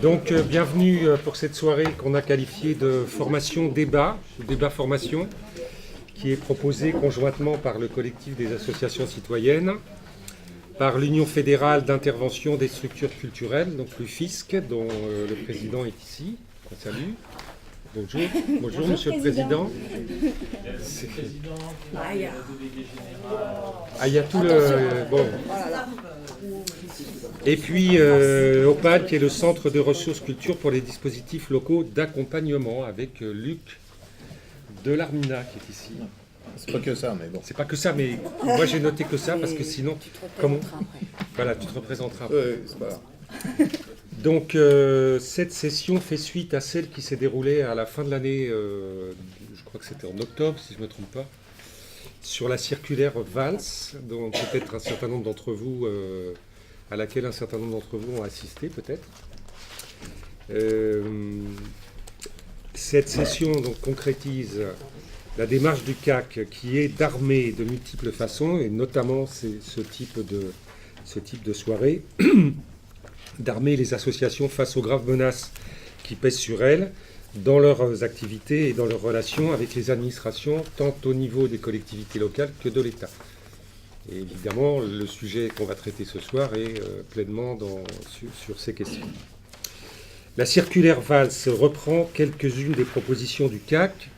Donc, bienvenue pour cette soirée qu'on a qualifiée de formation-débat, débat-formation, qui est proposée conjointement par le collectif des associations citoyennes, par l'Union fédérale d'intervention des structures culturelles, donc l'UFISC, dont le président est ici. On salue. Bonjour. Bonjour, Monsieur le Président. Il y a tout le... Bon. Et puis OPAD, qui est le Centre de ressources culture pour les dispositifs locaux d'accompagnement, avec Luc Delarmina qui est ici. C'est pas que ça, mais bon. C'est pas que ça, mais moi j'ai noté que ça, parce que sinon... Comment... Voilà, tu te représenteras. C'est pas grave. Donc cette session fait suite à celle qui s'est déroulée à la fin de l'année, je crois que c'était en octobre si je ne me trompe pas, sur la circulaire Valls, dont peut-être un certain nombre d'entre vous, à laquelle un certain nombre d'entre vous ont assisté peut-être. Cette session donc concrétise la démarche du CAC qui est d'armer de multiples façons, et notamment ce type de soirée, d'armer les associations face aux graves menaces qui pèsent sur elles dans leurs activités et dans leurs relations avec les administrations, tant au niveau des collectivités locales que de l'État. Et évidemment, le sujet qu'on va traiter ce soir est pleinement sur ces questions. La circulaire Valls reprend quelques-unes des propositions du CAC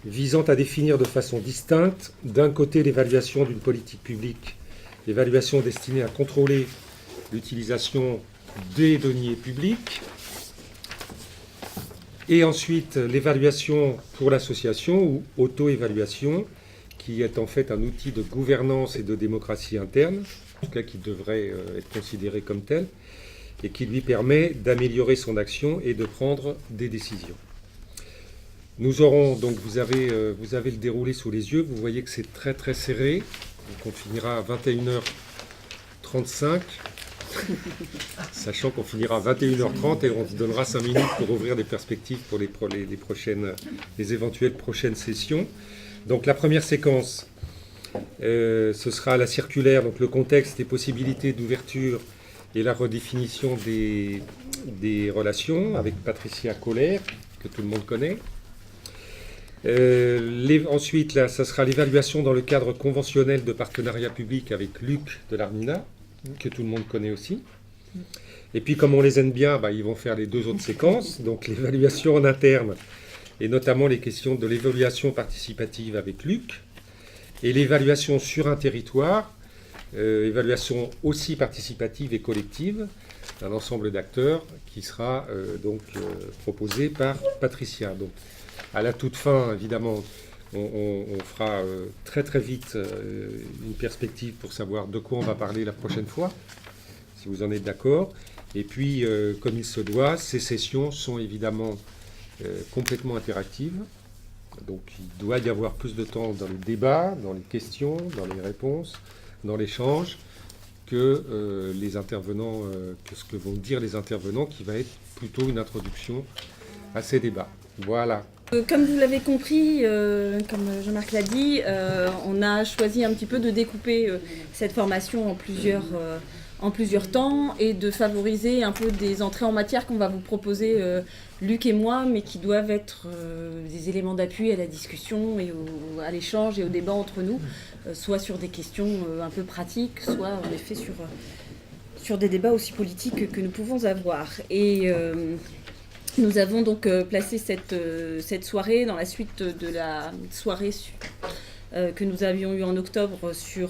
visant à définir de façon distincte, d'un côté, l'évaluation d'une politique publique, l'évaluation destinée à contrôler l'utilisation des deniers publics, et ensuite l'évaluation pour l'association ou auto-évaluation, qui est en fait un outil de gouvernance et de démocratie interne, en tout cas qui devrait être considéré comme tel, et qui lui permet d'améliorer son action et de prendre des décisions. Nous aurons, donc vous avez le déroulé sous les yeux, vous voyez que c'est très très serré, donc on finira à 21h35, sachant qu'on finira à 21h30 et on se donnera 5 minutes pour ouvrir des perspectives pour les éventuelles prochaines sessions. Donc la première séquence, ce sera la circulaire, donc le contexte, les possibilités d'ouverture et la redéfinition des relations avec Patricia Koller, que tout le monde connaît. Ensuite, là, ça sera l'évaluation dans le cadre conventionnel de partenariat public avec Luc Delarmina, que tout le monde connaît aussi. Et puis, comme on les aime bien, ils vont faire les deux autres séquences, donc l'évaluation en interne, et notamment les questions de l'évaluation participative avec Luc, et l'évaluation sur un territoire, évaluation aussi participative et collective, d'un ensemble d'acteurs qui sera proposé par Patricia. Donc, à la toute fin, évidemment, on fera très très vite une perspective pour savoir de quoi on va parler la prochaine fois, si vous en êtes d'accord. Et puis, comme il se doit, ces sessions sont évidemment complètement interactives. Donc, il doit y avoir plus de temps dans le débat, dans les questions, dans les réponses, dans l'échange, que les intervenants, que ce que vont dire les intervenants, qui va être plutôt une introduction à ces débats. Voilà. Comme vous l'avez compris, comme Jean-Marc l'a dit, on a choisi un petit peu de découper cette formation en plusieurs temps et de favoriser un peu des entrées en matière qu'on va vous proposer, Luc et moi, mais qui doivent être des éléments d'appui à la discussion et à l'échange et au débat entre nous, soit sur des questions un peu pratiques, soit en effet sur des débats aussi politiques que nous pouvons avoir. Et nous avons donc placé cette soirée dans la suite de la soirée que nous avions eue en octobre sur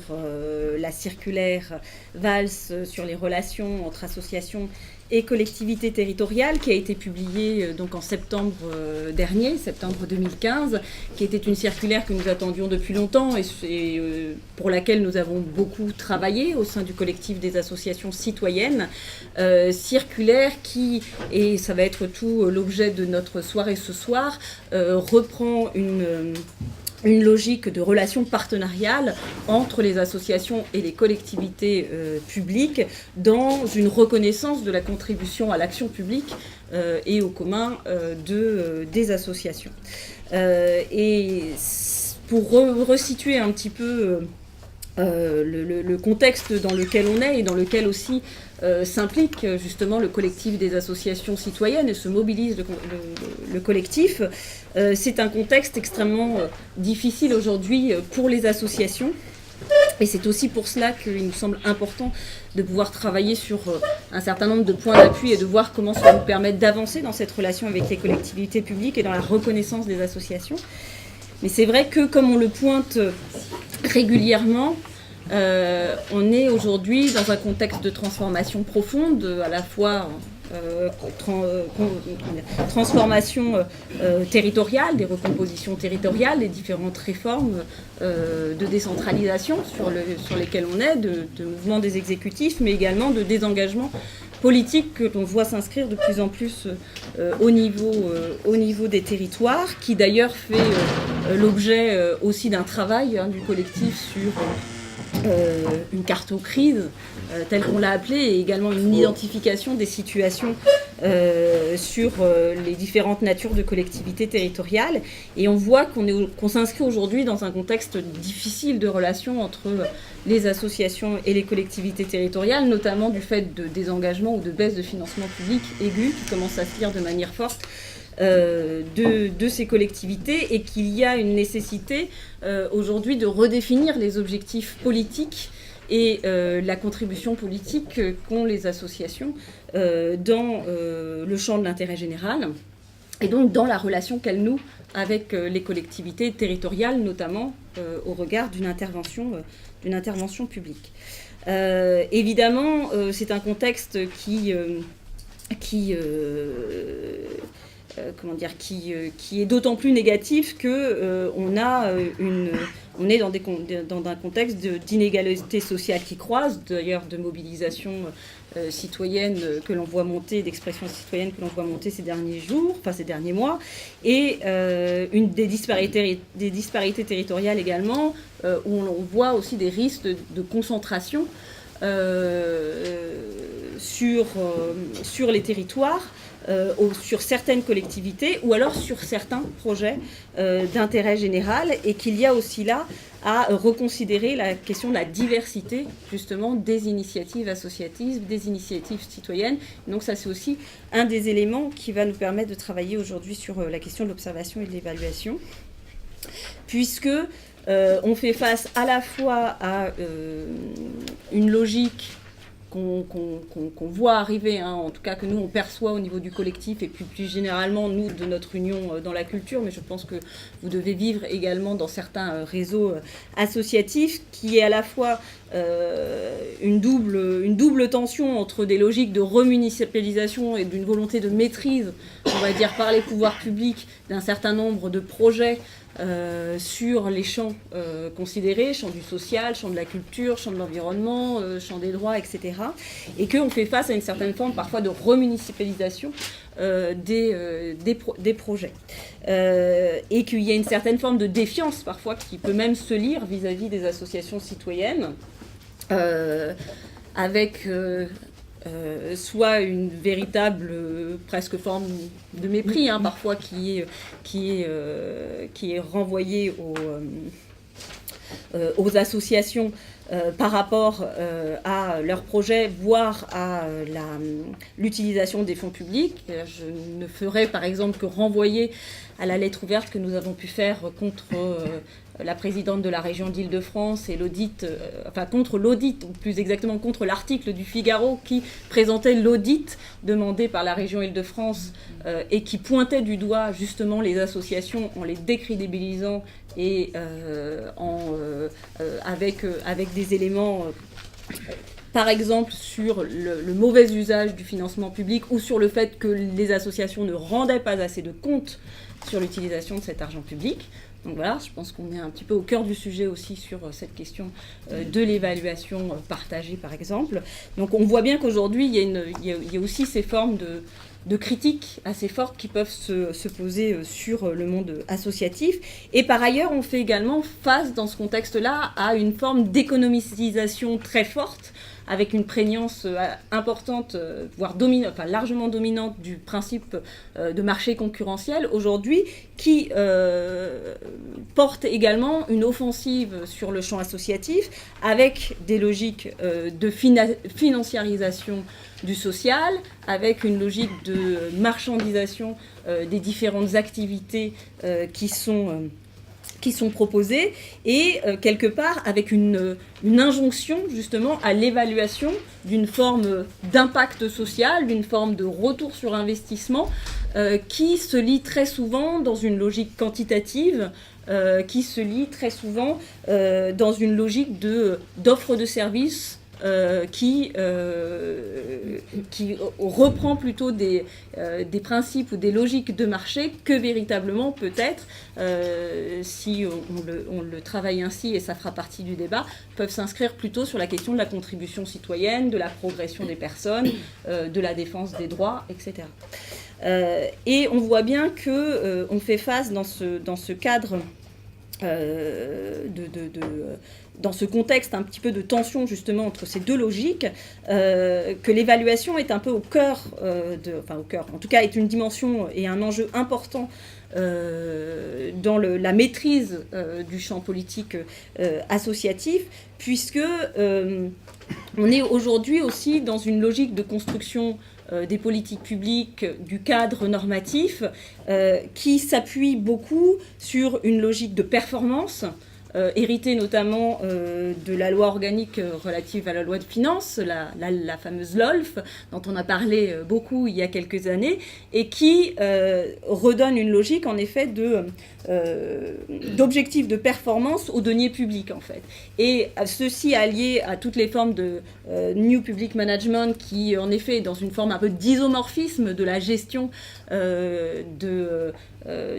la circulaire Valls sur les relations entre associations et collectivités territoriales, qui a été publiée donc en septembre dernier, septembre 2015, qui était une circulaire que nous attendions depuis longtemps et pour laquelle nous avons beaucoup travaillé au sein du collectif des associations citoyennes. Circulaire qui, et ça va être tout l'objet de notre soirée ce soir, reprend une logique de relation partenariale entre les associations et les collectivités publiques dans une reconnaissance de la contribution à l'action publique et au commun des associations. Et pour resituer un petit peu le contexte dans lequel on est et dans lequel aussi s'implique justement le collectif des associations citoyennes et se mobilise le collectif. C'est un contexte extrêmement difficile aujourd'hui pour les associations. Et c'est aussi pour cela qu'il nous semble important de pouvoir travailler sur un certain nombre de points d'appui et de voir comment ça va nous permettre d'avancer dans cette relation avec les collectivités publiques et dans la reconnaissance des associations. Mais c'est vrai que, comme on le pointe régulièrement, on est aujourd'hui dans un contexte de transformation profonde, à la fois transformation territoriale, des recompositions territoriales, des différentes réformes de décentralisation sur lesquelles on est, de mouvements des exécutifs, mais également de désengagement politique que l'on voit s'inscrire de plus en plus au niveau des territoires, qui d'ailleurs fait l'objet aussi d'un travail du collectif sur une carte aux crises, telle qu'on l'a appelée, et également une identification des situations sur les différentes natures de collectivités territoriales. Et on voit qu'on s'inscrit aujourd'hui dans un contexte difficile de relation entre les associations et les collectivités territoriales, notamment du fait de désengagement ou de baisse de financement public aigu qui commence à se lire de manière forte de ces collectivités, et qu'il y a une nécessité aujourd'hui de redéfinir les objectifs politiques et la contribution politique qu'ont les associations dans le champ de l'intérêt général, et donc dans la relation qu'elles nouent avec les collectivités territoriales, notamment au regard d'une intervention publique. Évidemment, c'est un contexte qui est d'autant plus négatif que on est dans un contexte d'inégalité sociale qui croise, d'ailleurs de mobilisation citoyenne que l'on voit monter, d'expression citoyenne que l'on voit monter ces derniers mois, et des disparités territoriales également, où on voit aussi des risques de concentration sur les territoires, sur certaines collectivités ou alors sur certains projets d'intérêt général, et qu'il y a aussi là à reconsidérer la question de la diversité justement des initiatives associatives, des initiatives citoyennes. Donc ça, c'est aussi un des éléments qui va nous permettre de travailler aujourd'hui sur la question de l'observation et de l'évaluation, puisque on fait face à la fois à une logique qu'on voit arriver, en tout cas que nous on perçoit au niveau du collectif, et puis plus généralement nous de notre union dans la culture, mais je pense que vous devez vivre également dans certains réseaux associatifs, qui est à la fois une double tension entre des logiques de remunicipalisation et d'une volonté de maîtrise, on va dire, par les pouvoirs publics d'un certain nombre de projets sur les champs considérés, champ du social, champ de la culture, champ de l'environnement, champ des droits, etc. Et qu'on fait face à une certaine forme parfois de remunicipalisation des projets. Et qu'il y a une certaine forme de défiance parfois qui peut même se lire vis-à-vis des associations citoyennes, avec soit une véritable presque forme de mépris, parfois qui est renvoyée aux associations par rapport à leurs projets, voire à l'utilisation des fonds publics. Je ne ferai par exemple que renvoyer à la lettre ouverte que nous avons pu faire contre la présidente de la région d'Île-de-France et contre l'audit, ou plus exactement contre l'article du Figaro qui présentait l'audit demandé par la région Île-de-France et qui pointait du doigt justement les associations en les décrédibilisant et avec des éléments par exemple sur le mauvais usage du financement public, ou sur le fait que les associations ne rendaient pas assez de comptes sur l'utilisation de cet argent public. Donc voilà, je pense qu'on est un petit peu au cœur du sujet aussi sur cette question de l'évaluation partagée, par exemple. Donc on voit bien qu'aujourd'hui, il y a aussi ces formes de critiques assez fortes qui peuvent se poser sur le monde associatif. Et par ailleurs, on fait également face, dans ce contexte-là, à une forme d'économisation très forte avec une prégnance importante, voire largement dominante du principe de marché concurrentiel aujourd'hui, qui porte également une offensive sur le champ associatif, avec des logiques de financiarisation du social, avec une logique de marchandisation des différentes activités qui sont proposées, et quelque part avec une injonction justement à l'évaluation d'une forme d'impact social, d'une forme de retour sur investissement qui se lie très souvent dans une logique quantitative, qui se lie très souvent dans une logique d'offre de services qui reprend plutôt des principes ou des logiques de marché que véritablement, peut-être, si on le travaille ainsi, et ça fera partie du débat, peuvent s'inscrire plutôt sur la question de la contribution citoyenne, de la progression des personnes, de la défense des droits, etc. Et on voit bien qu'on fait face dans ce cadre dans ce contexte un petit peu de tension justement entre ces deux logiques, que l'évaluation est un peu au cœur, en tout cas est une dimension et un enjeu important dans la maîtrise du champ politique associatif, puisque on est aujourd'hui aussi dans une logique de construction des politiques publiques, du cadre normatif, qui s'appuie beaucoup sur une logique de performance, héritée notamment de la loi organique relative à la loi de finances, la fameuse LOLF, dont on a parlé beaucoup il y a quelques années, et qui redonne une logique en effet d'objectifs de performance aux deniers publics en fait. Et ceci allié à toutes les formes de New Public Management, qui en effet est dans une forme un peu d'isomorphisme de la gestion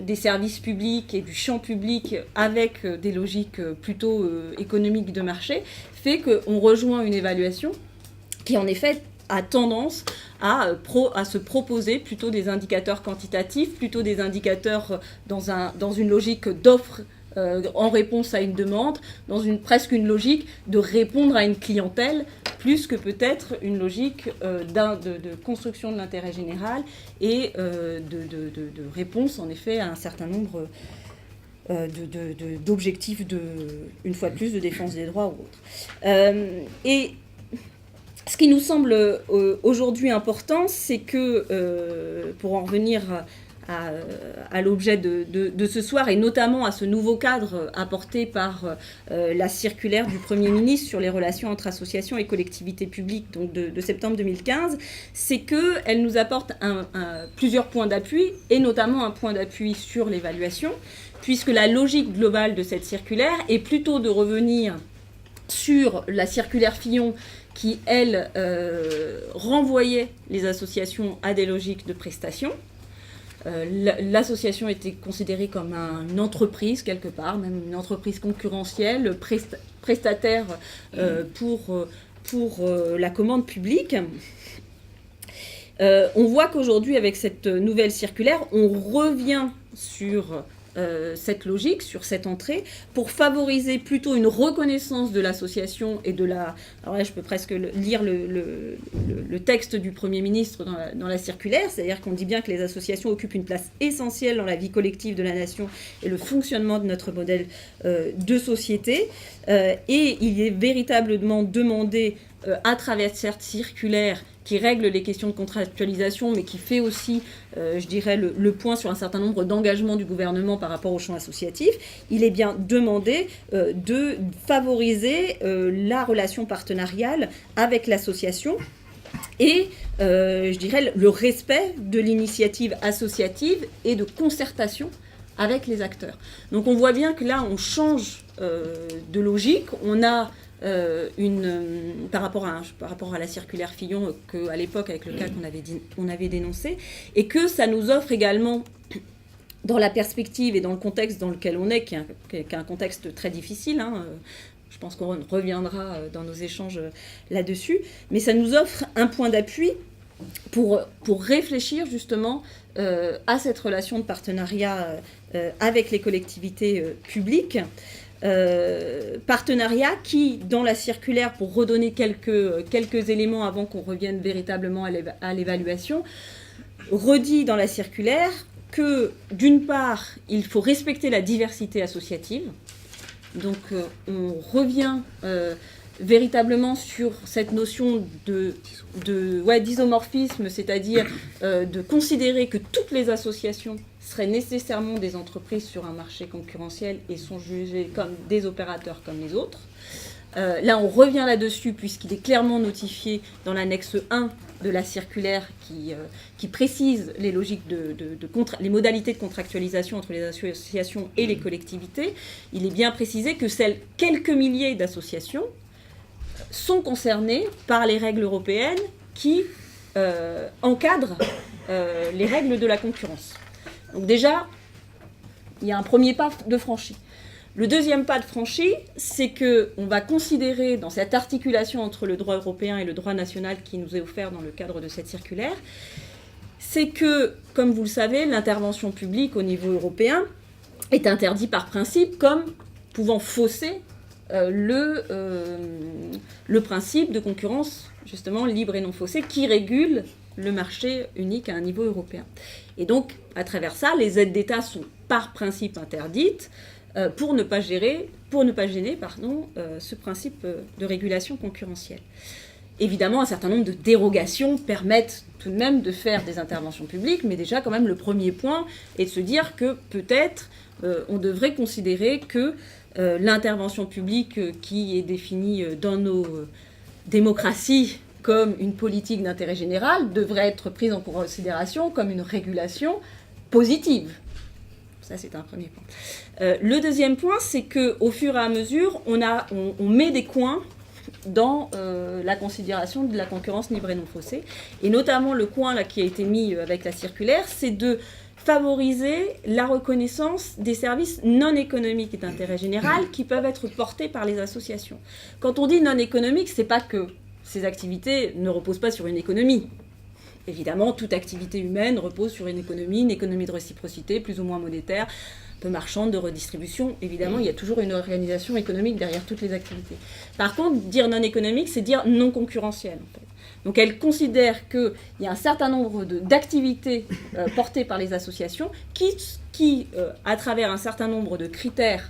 des services publics et du champ public avec des logiques plutôt économiques de marché, fait qu'on rejoint une évaluation qui en effet a tendance à se proposer plutôt des indicateurs quantitatifs, plutôt des indicateurs dans une logique d'offre en réponse à une demande, presque une logique de répondre à une clientèle, plus que peut-être une logique de construction de l'intérêt général et de réponse en effet à un certain nombre d'objectifs, une fois de plus, de défense des droits ou autres. Et ce qui nous semble aujourd'hui important, c'est que, pour en revenir à l'objet de ce soir, et notamment à ce nouveau cadre apporté par la circulaire du Premier ministre sur les relations entre associations et collectivités publiques, donc de septembre 2015, c'est qu'elle nous apporte plusieurs points d'appui, et notamment un point d'appui sur l'évaluation, puisque la logique globale de cette circulaire est plutôt de revenir sur la circulaire Fillon qui, elle, renvoyait les associations à des logiques de prestation. L'association était considérée comme une entreprise, quelque part, même une entreprise concurrentielle, prestataire pour la commande publique. On voit qu'aujourd'hui, avec cette nouvelle circulaire, on revient sur cette logique, sur cette entrée, pour favoriser plutôt une reconnaissance de l'association et de la... Alors là, je peux presque lire le texte du Premier ministre dans la circulaire, c'est-à-dire qu'on dit bien que les associations occupent une place essentielle dans la vie collective de la nation et le fonctionnement de notre modèle de société. Et il est véritablement demandé à travers cette circulaire qui règle les questions de contractualisation, mais qui fait aussi, je dirais, le point sur un certain nombre d'engagements du gouvernement par rapport au champ associatif, il est bien demandé de favoriser la relation partenariale avec l'association et, je dirais, le respect de l'initiative associative et de concertation avec les acteurs. Donc on voit bien que là, on change de logique, on a par rapport à la circulaire Fillon qu'à l'époque, avec le cas qu'on avait dénoncé, et que ça nous offre également, dans la perspective et dans le contexte dans lequel on est, qui est un contexte très difficile, hein, je pense qu'on reviendra dans nos échanges là-dessus, mais ça nous offre un point d'appui pour réfléchir justement à cette relation de partenariat avec les collectivités publiques, partenariat qui, dans la circulaire, pour redonner quelques éléments avant qu'on revienne véritablement à l'évaluation, redit dans la circulaire que, d'une part, il faut respecter la diversité associative. Donc, on revient véritablement sur cette notion d'isomorphisme, c'est-à-dire de considérer que toutes les associations seraient nécessairement des entreprises sur un marché concurrentiel et sont jugées comme des opérateurs comme les autres. Là, on revient là-dessus puisqu'il est clairement notifié dans l'annexe 1 de la circulaire qui précise les logiques les modalités de contractualisation entre les associations et les collectivités. Il est bien précisé que quelques milliers d'associations sont concernées par les règles européennes qui encadrent les règles de la concurrence. Donc déjà, il y a un premier pas de franchi. Le deuxième pas de franchi, c'est qu'on va considérer dans cette articulation entre le droit européen et le droit national qui nous est offert dans le cadre de cette circulaire, c'est que, comme vous le savez, l'intervention publique au niveau européen est interdite par principe comme pouvant fausser le principe de concurrence, justement, libre et non faussée, qui régule le marché unique à un niveau européen. Et donc, à travers ça, les aides d'État sont par principe interdites, pour ne pas gêner ce principe de régulation concurrentielle. Évidemment, un certain nombre de dérogations permettent tout de même de faire des interventions publiques, mais déjà, quand même, le premier point est de se dire que peut-être on devrait considérer que l'intervention publique qui est définie dans nos démocraties comme une politique d'intérêt général devrait être prise en considération comme une régulation positive. Ça, c'est un premier point. Le deuxième point, c'est qu'au fur et à mesure, on met des coins dans la considération de la concurrence libre et non faussée. Et notamment, le coin là, qui a été mis avec la circulaire, c'est de favoriser la reconnaissance des services non économiques et d'intérêt général qui peuvent être portés par les associations. Quand on dit non économique, c'est pas que ces activités ne reposent pas sur une économie. Évidemment, toute activité humaine repose sur une économie de réciprocité, plus ou moins monétaire, un peu marchande, de redistribution. Évidemment, il y a toujours une organisation économique derrière toutes les activités. Par contre, dire non économique, c'est dire non concurrentiel. En fait. Donc, elle considère qu'il y a un certain nombre d'activités portées par les associations qui à travers un certain nombre de critères,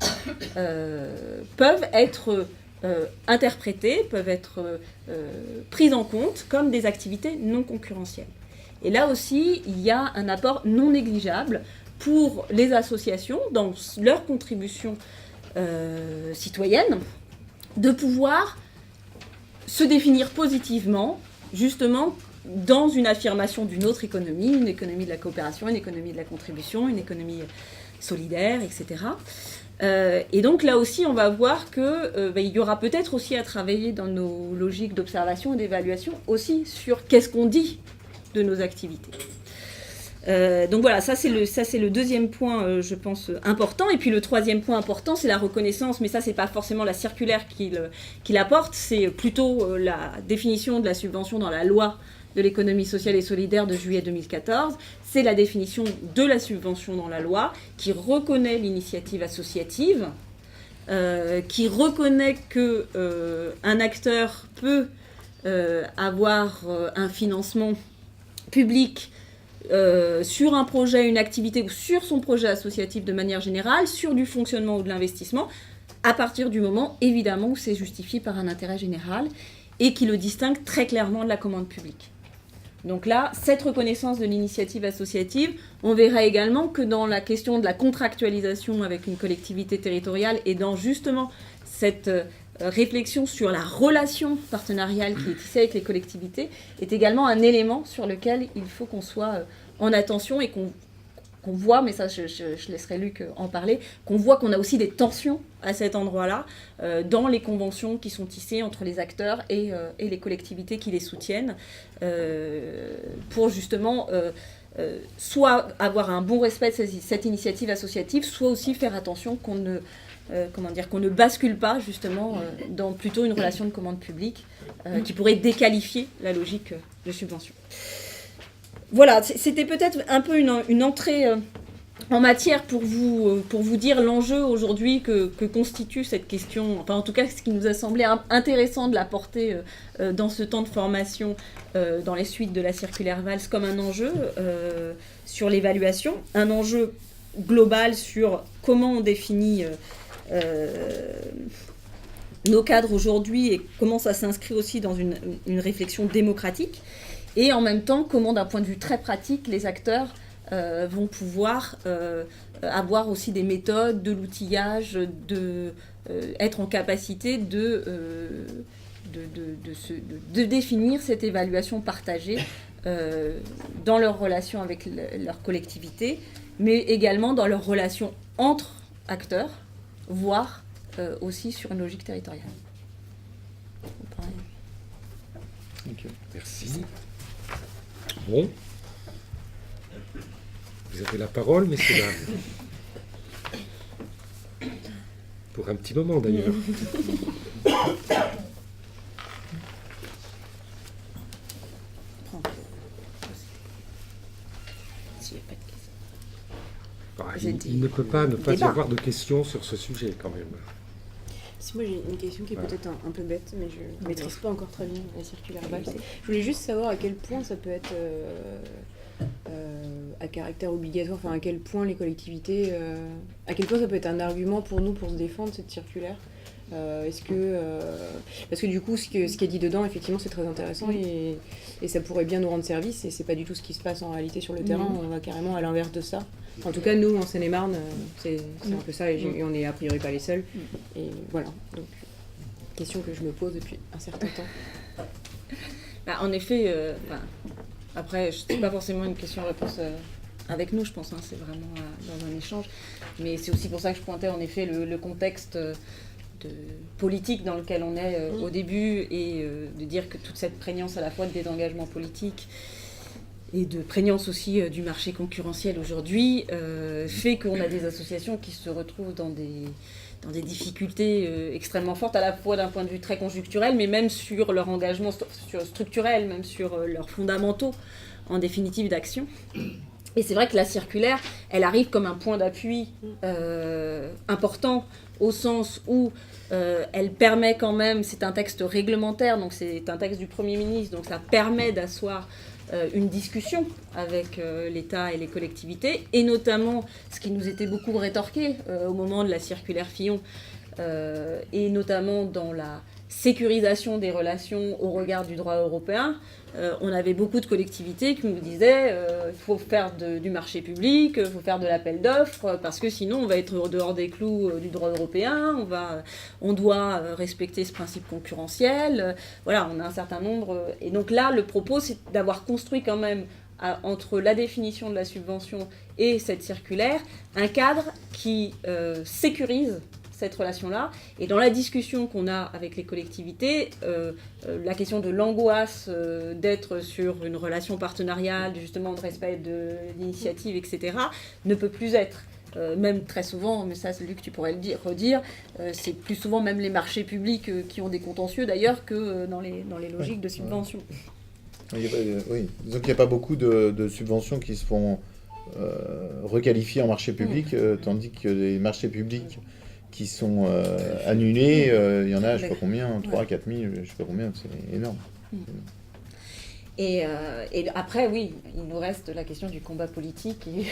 peuvent être interprétées, peuvent être prises en compte comme des activités non concurrentielles. Et là aussi, il y a un apport non négligeable pour les associations, dans leur contribution citoyenne, de pouvoir se définir positivement, justement, dans une affirmation d'une autre économie, une économie de la coopération, une économie de la contribution, une économie solidaire, etc. Et donc là aussi, on va voir qu'il y aura peut-être aussi à travailler dans nos logiques d'observation et d'évaluation aussi sur qu'est-ce qu'on dit de nos activités. Donc voilà, ça c'est le deuxième point, je pense, important. Et puis le troisième point important, c'est la reconnaissance, mais ça c'est pas forcément la circulaire qui l'apporte, c'est plutôt la définition de la subvention dans la loi de l'économie sociale et solidaire de juillet 2014. C'est la définition de la subvention dans la loi qui reconnaît l'initiative associative, qui reconnaît qu'un acteur peut avoir un financement public sur un projet, une activité ou sur son projet associatif de manière générale, sur du fonctionnement ou de l'investissement, à partir du moment, évidemment, où c'est justifié par un intérêt général et qui le distingue très clairement de la commande publique. Donc là, cette reconnaissance de l'initiative associative, on verra également que dans la question de la contractualisation avec une collectivité territoriale et dans justement cette réflexion sur la relation partenariale qui est tissée avec les collectivités, est également un élément sur lequel il faut qu'on soit en attention et qu'on voit, mais ça je laisserai Luc en parler, qu'on voit qu'on a aussi des tensions à cet endroit-là dans les conventions qui sont tissées entre les acteurs et les collectivités qui les soutiennent pour justement soit avoir un bon respect de cette initiative associative, soit aussi faire attention qu'on ne bascule pas justement dans plutôt une relation de commande publique qui pourrait déqualifier la logique de subvention. Voilà, c'était peut-être un peu une entrée en matière, pour vous dire l'enjeu aujourd'hui que constitue cette question, enfin en tout cas ce qui nous a semblé intéressant de la porter dans ce temps de formation dans les suites de la circulaire Valls comme un enjeu sur l'évaluation, un enjeu global sur comment on définit nos cadres aujourd'hui et comment ça s'inscrit aussi dans une réflexion démocratique, et en même temps comment d'un point de vue très pratique les acteurs vont pouvoir avoir aussi des méthodes, de l'outillage, être en capacité de définir cette évaluation partagée dans leur relation avec leur collectivité, mais également dans leur relation entre acteurs, voire aussi sur une logique territoriale. Okay. Merci. Bon. Vous avez la parole, messieurs, dames. Pour un petit moment, d'ailleurs. Il ne peut pas ne pas y avoir de questions sur ce sujet, quand même. Si moi j'ai une question qui est peut-être un peu bête, mais je ne maîtrise pas encore très bien la circulaire Valls. Je voulais juste savoir à quel point ça peut être à caractère obligatoire, enfin à quel point les collectivités, à quel point ça peut être un argument pour nous pour se défendre cette circulaire. Est-ce que parce que du coup ce qui est dit dedans effectivement c'est très intéressant et ça pourrait bien nous rendre service, et c'est pas du tout ce qui se passe en réalité sur le terrain. On va carrément à l'inverse de ça. En tout cas nous en Seine-et-Marne c'est un peu ça, et on est a priori pas les seuls, et voilà, donc question que je me pose depuis un certain temps. En effet, après c'est pas forcément une question-réponse avec nous, je pense, c'est vraiment dans un échange, mais c'est aussi pour ça que je pointais en effet le contexte politique dans lequel on est au début, et de dire que toute cette prégnance à la fois de désengagement politique et de prégnance aussi du marché concurrentiel aujourd'hui fait qu'on a des associations qui se retrouvent dans des difficultés extrêmement fortes, à la fois d'un point de vue très conjoncturel, mais même sur leur engagement structurel, même sur leurs fondamentaux, en définitive, d'action. Et c'est vrai que la circulaire, elle arrive comme un point d'appui important, au sens où elle permet quand même, c'est un texte réglementaire, donc c'est un texte du Premier ministre, donc ça permet d'asseoir une discussion avec l'État et les collectivités, et notamment ce qui nous était beaucoup rétorqué au moment de la circulaire Fillon, et notamment dans la sécurisation des relations au regard du droit européen. On avait beaucoup de collectivités qui nous disaient il faut faire du marché public, il faut faire de l'appel d'offres, parce que sinon on va être dehors des clous du droit européen, on doit respecter ce principe concurrentiel. Voilà, on a un certain nombre. Et donc là, le propos, c'est d'avoir construit quand même, entre la définition de la subvention et cette circulaire, un cadre qui sécurise cette relation-là. Et dans la discussion qu'on a avec les collectivités, la question de l'angoisse d'être sur une relation partenariale, justement de respect de l'initiative, etc., ne peut plus être. Même très souvent, mais ça, Luc, tu pourrais redire, c'est plus souvent même les marchés publics qui ont des contentieux d'ailleurs que dans les logiques de subvention. Oui, disons qu'il n'y a pas beaucoup de subventions qui se font requalifier en marché public, tandis que les marchés publics qui sont annulés, il y en a, je ne sais pas combien, 3 4 000, je ne sais pas combien, c'est énorme. Et après, oui, il nous reste la question du combat politique et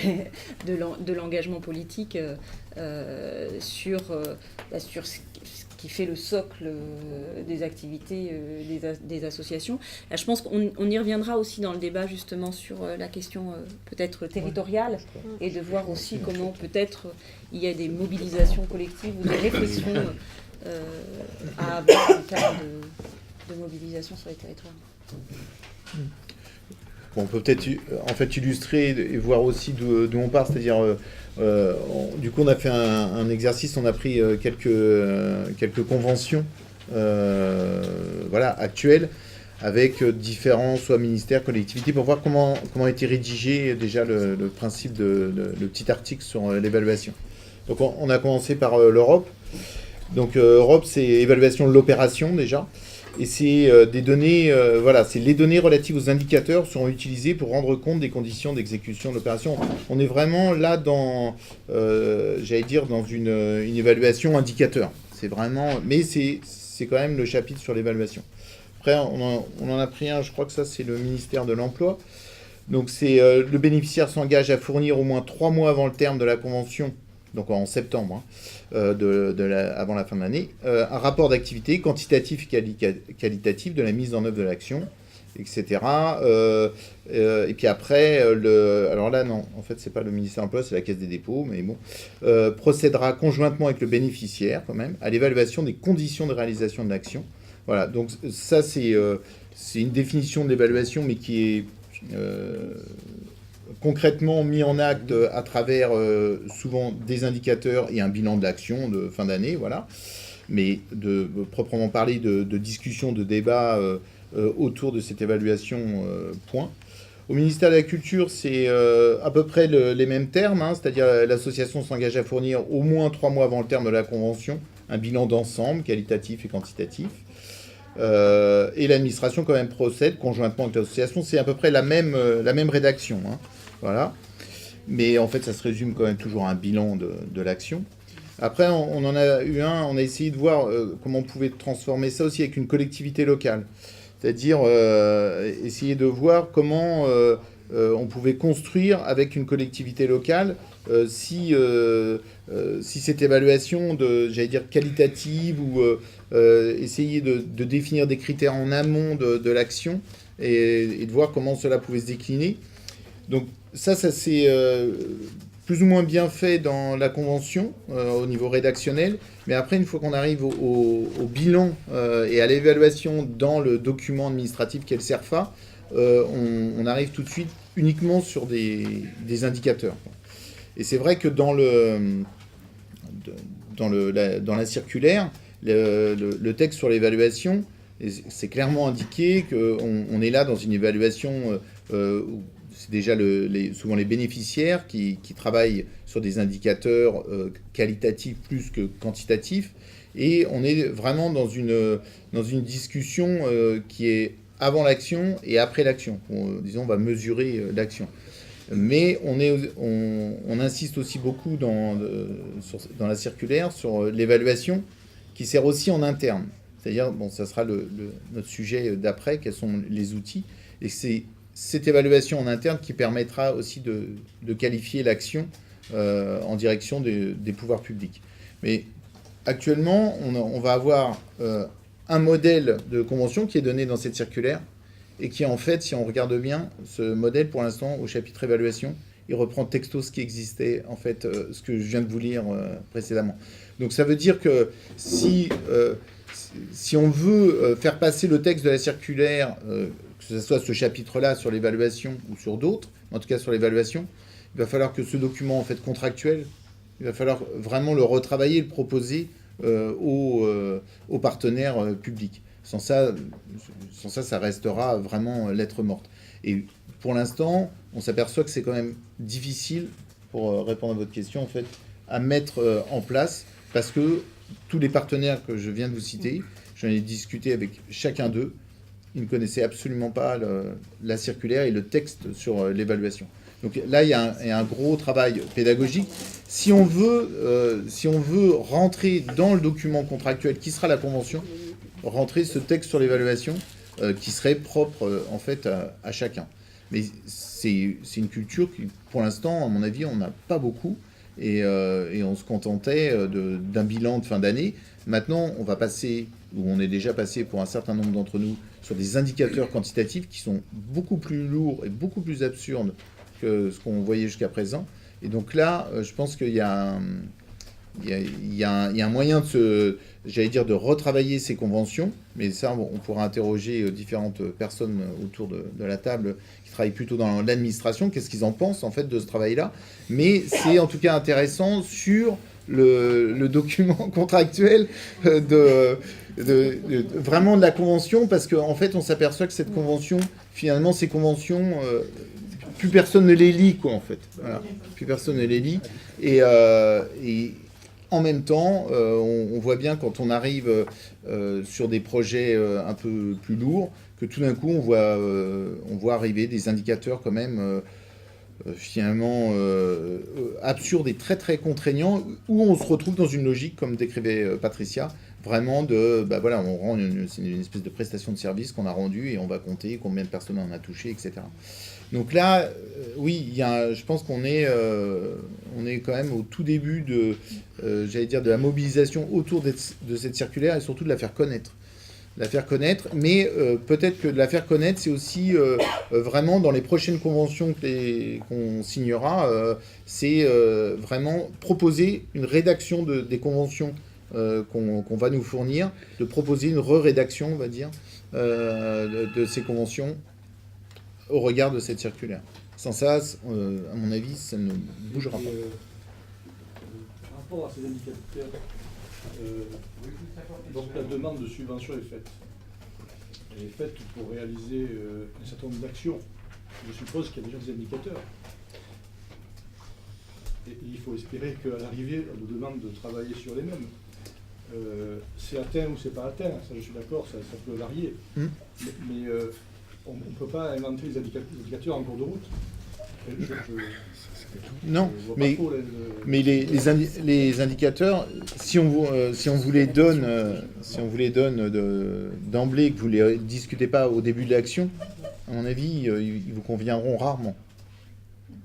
de l'engagement politique sur ce qui fait le socle des activités des associations. Là, je pense qu'on y reviendra aussi dans le débat justement sur la question peut-être territoriale, et de voir aussi comment peut-être il y a des mobilisations collectives ou des réflexions à avoir en termes de mobilisation sur les territoires. Bon, on peut peut-être en fait illustrer et voir aussi d'où on part, c'est-à-dire du coup on a fait un exercice, on a pris quelques conventions actuelles avec différents soit ministères, collectivités, pour voir comment a été rédigé déjà le principe le petit article sur l'évaluation. Donc on a commencé par l'Europe. Donc Europe, c'est évaluation de l'opération déjà. Et c'est des données, voilà, c'est les données relatives aux indicateurs seront utilisées pour rendre compte des conditions d'exécution de l'opération. On est vraiment là dans, j'allais dire, dans une évaluation indicateur. C'est vraiment, mais c'est quand même le chapitre sur l'évaluation. Après, on en a pris un, je crois que ça c'est le ministère de l'Emploi. Donc c'est le bénéficiaire s'engage à fournir au moins 3 mois avant le terme de la convention, donc en septembre, avant la fin de l'année, un rapport d'activité quantitatif et qualitatif de la mise en œuvre de l'action, etc. Et puis après, alors là non, en fait c'est pas le ministère de l'Emploi, c'est la Caisse des dépôts, mais bon, procédera conjointement avec le bénéficiaire quand même à l'évaluation des conditions de réalisation de l'action. Voilà, donc ça c'est une définition de l'évaluation, mais qui est concrètement mis en acte à travers souvent des indicateurs et un bilan de l'action de fin d'année, voilà. Mais de proprement parler de discussion, de débat autour de cette évaluation, point. Au ministère de la Culture, c'est à peu près les mêmes termes, hein, c'est-à-dire l'association s'engage à fournir au moins 3 mois avant le terme de la convention un bilan d'ensemble, qualitatif et quantitatif. Et l'administration quand même procède conjointement avec l'association. C'est à peu près la même rédaction, hein, voilà. Mais en fait, ça se résume quand même toujours à un bilan de l'action. Après, on en a eu on a essayé de voir comment on pouvait transformer ça aussi avec une collectivité locale. C'est-à-dire essayer de voir comment on pouvait construire avec une collectivité locale si cette évaluation j'allais dire qualitative ou essayer de définir des critères en amont de l'action et de voir comment cela pouvait se décliner. Donc ça c'est plus ou moins bien fait dans la convention au niveau rédactionnel, mais après une fois qu'on arrive au bilan et à l'évaluation dans le document administratif qu'est le CERFA, on arrive tout de suite uniquement sur des indicateurs. Et c'est vrai que dans la circulaire, le texte sur l'évaluation, c'est clairement indiqué qu'on est là dans une évaluation où c'est déjà souvent les bénéficiaires qui travaillent sur des indicateurs qualitatifs plus que quantitatifs. Et on est vraiment dans une discussion qui est avant l'action et après l'action. Disons, on va mesurer l'action. Mais on insiste aussi beaucoup dans la circulaire sur l'évaluation qui sert aussi en interne. C'est-à-dire, bon, ça sera notre sujet d'après, quels sont les outils. Et c'est cette évaluation en interne qui permettra aussi de qualifier l'action en direction des pouvoirs publics. Mais actuellement, on va avoir un modèle de convention qui est donné dans cette circulaire et qui, en fait, si on regarde bien, ce modèle, pour l'instant, au chapitre évaluation, il reprend texto ce qui existait, en fait, ce que je viens de vous lire précédemment. Donc ça veut dire que si on veut faire passer le texte de la circulaire, que ce soit ce chapitre-là sur l'évaluation ou sur d'autres, en tout cas sur l'évaluation, il va falloir que ce document en fait contractuel, il va falloir vraiment le retravailler, le proposer aux partenaires publics. Sans ça, ça restera vraiment lettre morte. Et pour l'instant, on s'aperçoit que c'est quand même difficile, pour répondre à votre question, en fait, à mettre en place, parce que tous les partenaires que je viens de vous citer, j'en ai discuté avec chacun d'eux, ils ne connaissaient absolument pas la circulaire et le texte sur l'évaluation. Donc là, il y a un gros travail pédagogique. Si on veut rentrer dans le document contractuel qui sera la convention, rentrer ce texte sur l'évaluation qui serait propre en fait à chacun. Mais c'est une culture qui, pour l'instant, à mon avis, on n'a pas beaucoup. Et on se contentait d'un bilan de fin d'année. Maintenant, on va passer, ou on est déjà passé pour un certain nombre d'entre nous, sur des indicateurs quantitatifs qui sont beaucoup plus lourds et beaucoup plus absurdes que ce qu'on voyait jusqu'à présent. Et donc là, je pense qu'il y a un moyen de retravailler ces conventions, mais ça, on pourra interroger différentes personnes autour de la table qui travaillent plutôt dans l'administration, qu'est-ce qu'ils en pensent en fait de ce travail-là. Mais c'est en tout cas intéressant sur le document contractuel vraiment de la convention, parce qu'en fait, on s'aperçoit que cette convention, finalement, ces conventions, plus personne ne les lit, quoi, en fait. Voilà. Plus personne ne les lit. Et en même temps, on voit bien quand on arrive sur des projets un peu plus lourds, que tout d'un coup, on voit arriver des indicateurs quand même finalement absurdes et très très contraignants, où on se retrouve dans une logique, comme décrivait Patricia, vraiment de, bah voilà, c'est une espèce de prestation de service qu'on a rendue et on va compter combien de personnes on a touché, etc. Donc là, oui, je pense qu'on est quand même au tout début j'allais dire, de la mobilisation autour de cette circulaire et surtout de la faire connaître. Mais peut-être que de la faire connaître, c'est aussi vraiment dans les prochaines conventions qu'on signera, c'est vraiment proposer une rédaction des conventions qu'on va nous fournir, de proposer une re-rédaction, on va dire, de ces conventions au regard de cette circulaire. Sans ça, à mon avis, ça ne bougera pas. Par rapport à ces indicateurs, donc la demande de subvention est faite. Elle est faite pour réaliser un certain nombre d'actions. Je suppose qu'il y a déjà des indicateurs. Et il faut espérer qu'à l'arrivée, on nous demande de travailler sur les mêmes. C'est atteint ou c'est pas atteint, ça je suis d'accord, ça peut varier. Mais on ne peut pas inventer les indicateurs en cours de route. Non, mais les indicateurs, si on vous les donne, d'emblée, que vous ne les discutez pas au début de l'action, à mon avis, ils vous conviendront rarement.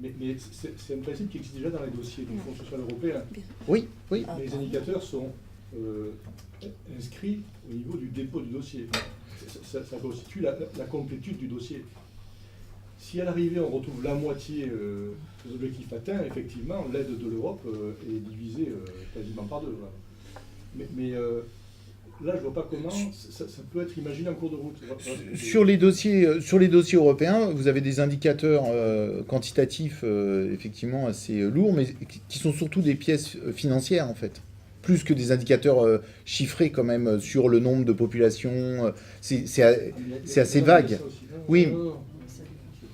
Mais c'est un principe qui existe déjà dans les dossiers du Fonds social européen. Oui. Les indicateurs sont inscrits au niveau du dépôt du dossier. Ça constitue la complétude du dossier. Si à l'arrivée on retrouve la moitié des objectifs atteints, effectivement, l'aide de l'Europe est divisée quasiment par deux. Voilà. Mais là, je ne vois pas comment ça peut être imaginé en cours de route. Sur les dossiers européens, vous avez des indicateurs quantitatifs effectivement assez lourds, mais qui sont surtout des pièces financières en fait. Plus que des indicateurs chiffrés quand même sur le nombre de populations. C'est assez vague.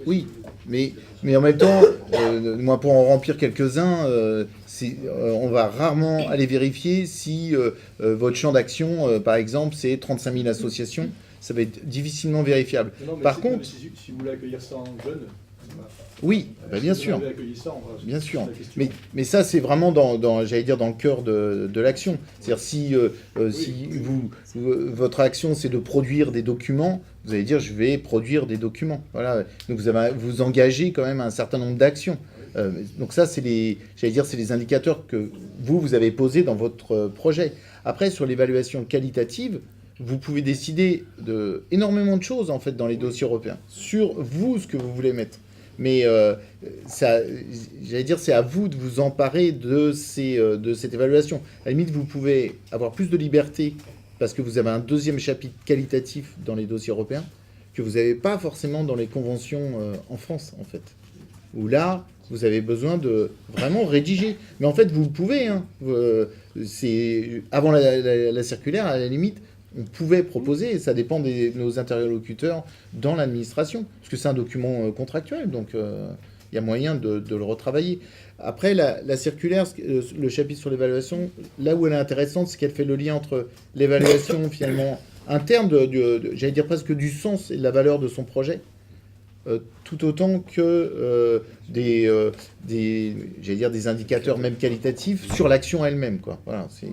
Oui, mais en même temps, moi pour en remplir quelques-uns, on va rarement aller vérifier si votre champ d'action, par exemple, c'est 35 000 associations. Ça va être difficilement vérifiable. Par contre... Si vous voulez accueillir 100 jeunes... Oui, bien sûr. Bien sûr. Mais ça, c'est vraiment j'allais dire, dans le cœur de l'action. C'est-à-dire, si votre action, c'est de produire des documents, vous allez dire, je vais produire des documents. Voilà. Donc, vous engagez quand même un certain nombre d'actions. Donc ça, c'est les indicateurs que vous avez posés dans votre projet. Après, sur l'évaluation qualitative, vous pouvez décider énormément de choses, en fait, dans les dossiers européens, sur vous, ce que vous voulez mettre. Mais j'allais dire, c'est à vous de vous emparer de cette évaluation. À la limite, vous pouvez avoir plus de liberté parce que vous avez un deuxième chapitre qualitatif dans les dossiers européens que vous n'avez pas forcément dans les conventions en France, en fait. Où là, vous avez besoin de vraiment rédiger. Mais en fait, vous pouvez. Avant la circulaire, à la limite, on pouvait proposer, et ça dépend de nos interlocuteurs dans l'administration, parce que c'est un document contractuel, donc il y a moyen de le retravailler. Après, la circulaire, le chapitre sur l'évaluation, là où elle est intéressante, c'est qu'elle fait le lien entre l'évaluation finalement interne, j'allais dire presque du sens et de la valeur de son projet, tout autant que j'allais dire des indicateurs même qualitatifs sur l'action elle-même, quoi. Voilà, c'est...